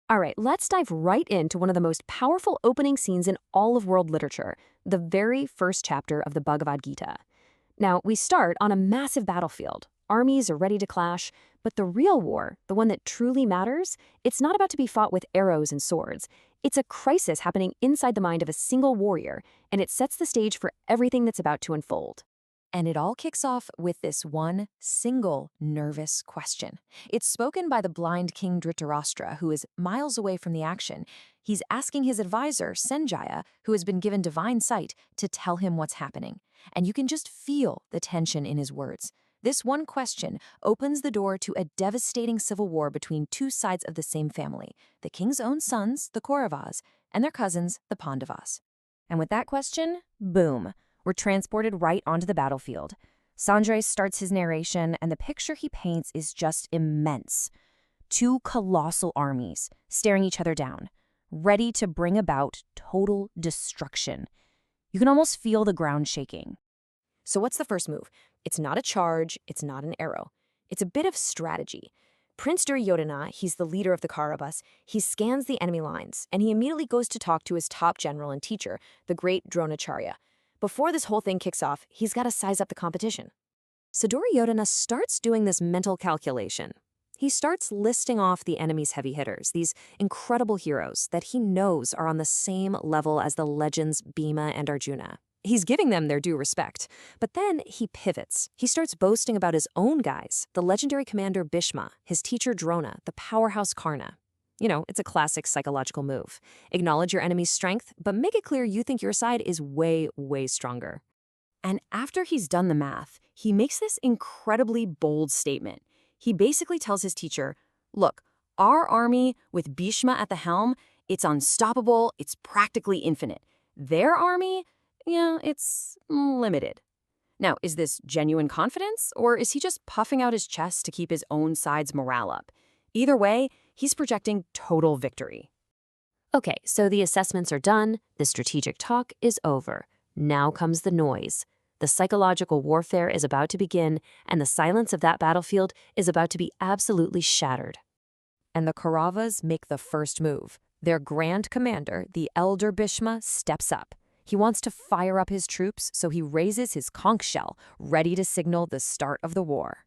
All right, let's dive right into one of the most powerful opening scenes in all of world literature, the very first chapter of the Bhagavad Gita. Now, we start on a massive battlefield. Armies are ready to clash, but the real war, the one that truly matters, it's not about to be fought with arrows and swords. It's a crisis happening inside the mind of a single warrior, and it sets the stage for everything that's about to unfold. And it all kicks off with this one single nervous question. It's spoken by the blind King Dhritarashtra, who is miles away from the action. He's asking his advisor, Sanjaya, who has been given divine sight, to tell him what's happening. And you can just feel the tension in his words. This one question opens the door to a devastating civil war between two sides of the same family, the king's own sons, the Kauravas, and their cousins, the Pandavas. And with that question, boom, we're transported right onto the battlefield. Sanjay starts his narration, and the picture he paints is just immense. Two colossal armies staring each other down, ready to bring about total destruction. You can almost feel the ground shaking. So what's the first move? It's not a charge, it's not an arrow. It's a bit of strategy. Prince Duryodhana, he's the leader of the Kauravas, he scans the enemy lines, and he immediately goes to talk to his top general and teacher, the great Dronacharya. Before this whole thing kicks off, he's got to size up the competition. So Duryodhana starts doing this mental calculation. He starts listing off the enemy's heavy hitters, these incredible heroes that he knows are on the same level as the legends Bhima and Arjuna. He's giving them their due respect, but then he pivots. He starts boasting about his own guys, the legendary commander Bhishma, his teacher Drona, the powerhouse Karna. You know, it's a classic psychological move. Acknowledge your enemy's strength, but make it clear you think your side is way, way stronger. And after he's done the math, he makes this incredibly bold statement. He basically tells his teacher, look, our army with Bhishma at the helm, it's unstoppable, it's practically infinite. Their army, yeah, it's limited. Now, is this genuine confidence, or is he just puffing out his chest to keep his own side's morale up? Either way, he's projecting total victory. Okay, so the assessments are done, the strategic talk is over. Now comes the noise. The psychological warfare is about to begin, and the silence of that battlefield is about to be absolutely shattered. And the Kauravas make the first move. Their grand commander, the elder Bhishma, steps up. He wants to fire up his troops, so he raises his conch shell, ready to signal the start of the war.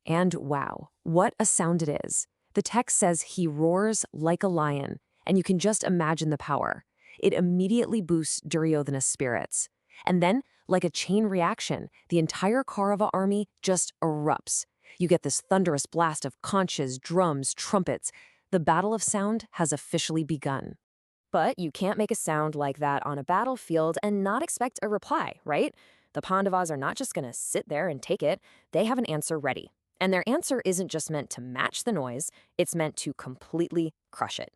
And wow, what a sound it is. The text says he roars like a lion, and you can just imagine the power. It immediately boosts Duryodhana's spirits. And then, like a chain reaction, the entire Kaurava army just erupts. You get this thunderous blast of conches, drums, trumpets. The battle of sound has officially begun. But you can't make a sound like that on a battlefield and not expect a reply, right? The Pandavas are not just going to sit there and take it. They have an answer ready. And their answer isn't just meant to match the noise, it's meant to completely crush it.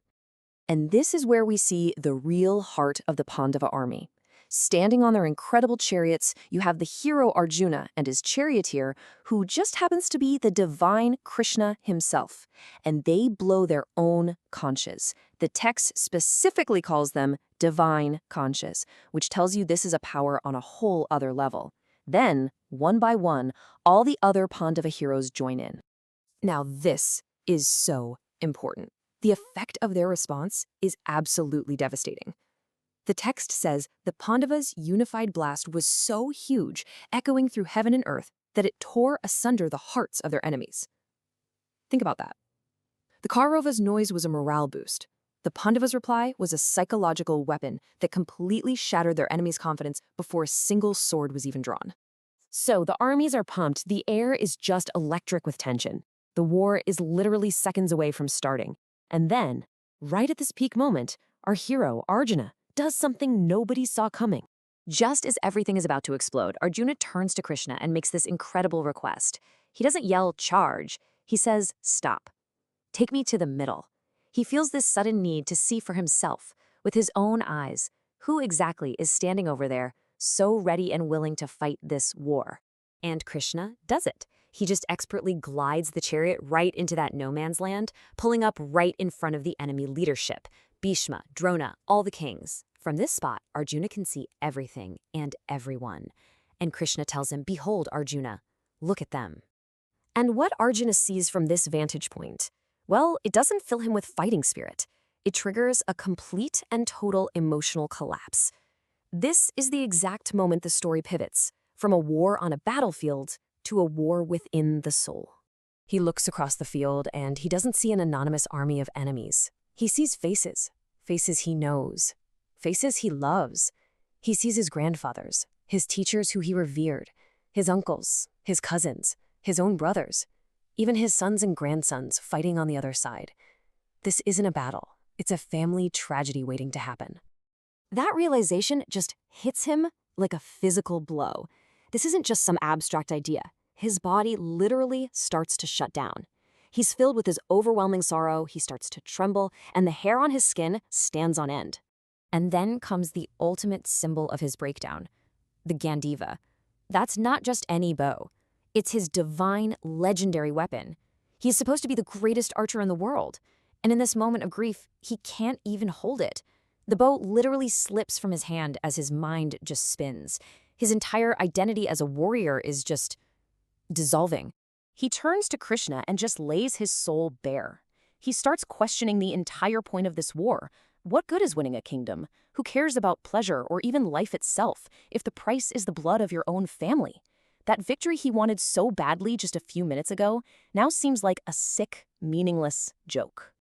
And this is where we see the real heart of the Pandava army. Standing on their incredible chariots, you have the hero Arjuna and his charioteer, who just happens to be the divine Krishna himself. And they blow their own conches. The text specifically calls them divine conches, which tells you this is a power on a whole other level. Then, one by one, all the other Pandava heroes join in. Now this is so important. The effect of their response is absolutely devastating. The text says the Pandavas' unified blast was so huge, echoing through heaven and earth, that it tore asunder the hearts of their enemies. Think about that. The Kauravas' noise was a morale boost. The Pandavas' reply was a psychological weapon that completely shattered their enemy's confidence before a single sword was even drawn. So the armies are pumped, the air is just electric with tension. The war is literally seconds away from starting. And then, right at this peak moment, our hero, Arjuna, does something nobody saw coming. Just as everything is about to explode, Arjuna turns to Krishna and makes this incredible request. He doesn't yell, charge. He says, stop. Take me to the middle. He feels this sudden need to see for himself, with his own eyes, who exactly is standing over there, so ready and willing to fight this war. And Krishna does it. He just expertly glides the chariot right into that no man's land, pulling up right in front of the enemy leadership. Bhishma, Drona, all the kings. From this spot, Arjuna can see everything and everyone. And Krishna tells him, behold, Arjuna, look at them. And what Arjuna sees from this vantage point? Well, it doesn't fill him with fighting spirit. It triggers a complete and total emotional collapse. This is the exact moment the story pivots, from a war on a battlefield to a war within the soul. He looks across the field and he doesn't see an anonymous army of enemies. He sees faces, faces he knows, faces he loves. He sees his grandfathers, his teachers who he revered, his uncles, his cousins, his own brothers, even his sons and grandsons fighting on the other side. This isn't a battle. It's a family tragedy waiting to happen. That realization just hits him like a physical blow. This isn't just some abstract idea. His body literally starts to shut down. He's filled with his overwhelming sorrow, he starts to tremble, and the hair on his skin stands on end. And then comes the ultimate symbol of his breakdown, the Gandiva. That's not just any bow. It's his divine, legendary weapon. He's supposed to be the greatest archer in the world. And in this moment of grief, he can't even hold it. The bow literally slips from his hand as his mind just spins. His entire identity as a warrior is just dissolving. He turns to Krishna and just lays his soul bare. He starts questioning the entire point of this war. What good is winning a kingdom? Who cares about pleasure or even life itself if the price is the blood of your own family? That victory he wanted so badly just a few minutes ago now seems like a sick, meaningless joke.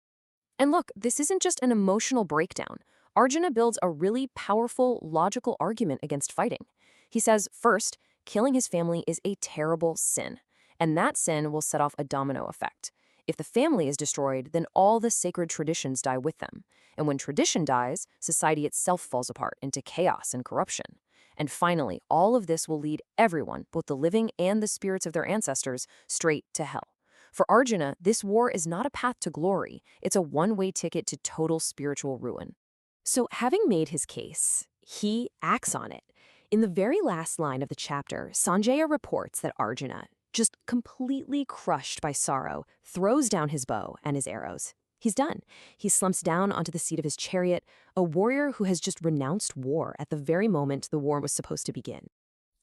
And look, this isn't just an emotional breakdown. Arjuna builds a really powerful, logical argument against fighting. He says, first, killing his family is a terrible sin, and that sin will set off a domino effect. If the family is destroyed, then all the sacred traditions die with them. And when tradition dies, society itself falls apart into chaos and corruption. And finally, all of this will lead everyone, both the living and the spirits of their ancestors, straight to hell. For Arjuna, this war is not a path to glory. It's a one-way ticket to total spiritual ruin. So having made his case, he acts on it. In the very last line of the chapter, Sanjaya reports that Arjuna, just completely crushed by sorrow, throws down his bow and his arrows. He's done. He slumps down onto the seat of his chariot, a warrior who has just renounced war at the very moment the war was supposed to begin.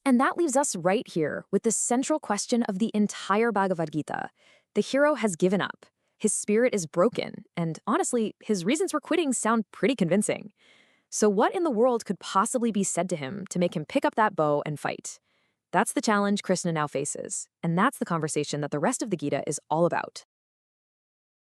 And that leaves us right here with the central question of the entire Bhagavad Gita. The hero has given up. His spirit is broken, and honestly, his reasons for quitting sound pretty convincing. So what in the world could possibly be said to him to make him pick up that bow and fight? That's the challenge Krishna now faces, and that's the conversation that the rest of the Gita is all about.